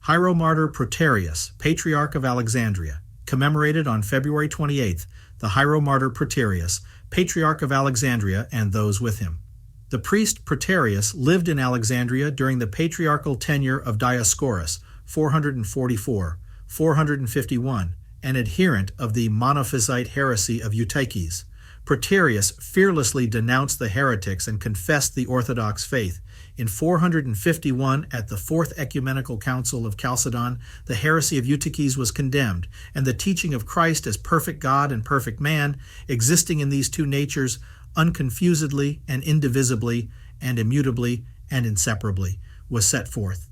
Hieromartyr Proterius, Patriarch of Alexandria, commemorated on February 28th, the Hieromartyr Proterius, Patriarch of Alexandria, and those with him. The priest Proterius lived in Alexandria during the patriarchal tenure of Dioscorus, 444-451, an adherent of the Monophysite heresy of Eutyches. Proterius fearlessly denounced the heretics and confessed the Orthodox faith. In 451, at the Fourth Ecumenical Council of Chalcedon, the heresy of Eutyches was condemned, and the teaching of Christ as perfect God and perfect man, existing in these two natures unconfusedly and indivisibly and immutably and inseparably, was set forth.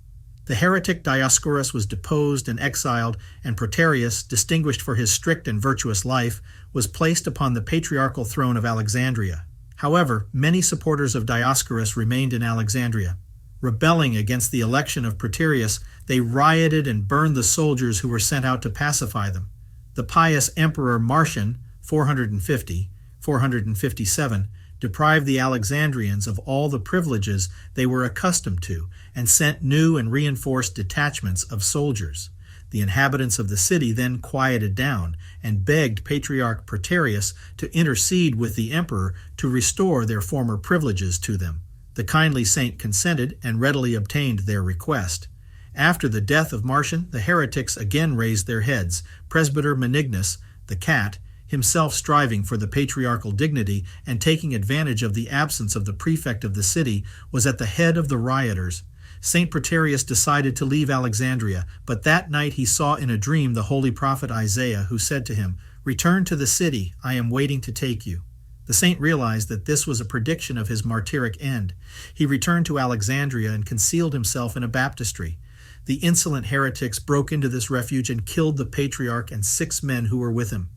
The heretic Dioscorus was deposed and exiled, and Proterius, distinguished for his strict and virtuous life, was placed upon the patriarchal throne of Alexandria. However, many supporters of Dioscorus remained in Alexandria. Rebelling against the election of Proterius, they rioted and burned the soldiers who were sent out to pacify them. The pious Emperor Marcian, 450-457, deprived the Alexandrians of all the privileges they were accustomed to and sent new and reinforced detachments of soldiers. The inhabitants of the city then quieted down and begged Patriarch Proterius to intercede with the emperor to restore their former privileges to them. The kindly saint consented and readily obtained their request. After the death of Marcian, the heretics again raised their heads. Presbyter Menignus, the cat, himself striving for the patriarchal dignity and taking advantage of the absence of the prefect of the city, was at the head of the rioters. St. Proterius decided to leave Alexandria, but that night he saw in a dream the holy prophet Isaiah, who said to him, "Return to the city, I am waiting to take you." The saint realized that this was a prediction of his martyric end. He returned to Alexandria and concealed himself in a baptistry. The insolent heretics broke into this refuge and killed the patriarch and 6 men who were with him.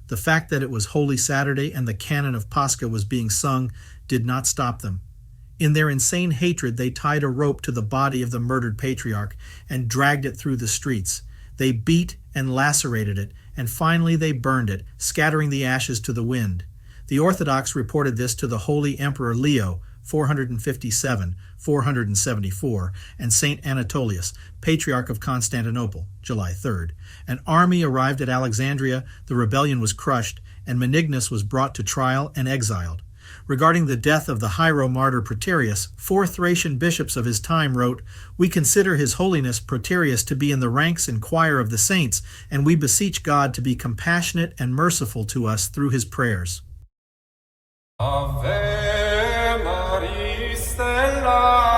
The fact that it was Holy Saturday and the canon of Pascha was being sung did not stop them. In their insane hatred, they tied a rope to the body of the murdered patriarch and dragged it through the streets. They beat and lacerated it, and finally they burned it, scattering the ashes to the wind. The Orthodox reported this to the Holy Emperor Leo, 457-474, and St. Anatolius, Patriarch of Constantinople, July 3rd. An army arrived at Alexandria, the rebellion was crushed, and Menignus was brought to trial and exiled. Regarding the death of the Hieromartyr Proterius, 4 Thracian bishops of his time wrote, "We consider His Holiness Proterius to be in the ranks and choir of the saints, and we beseech God to be compassionate and merciful to us through his prayers." Ave Maria Stella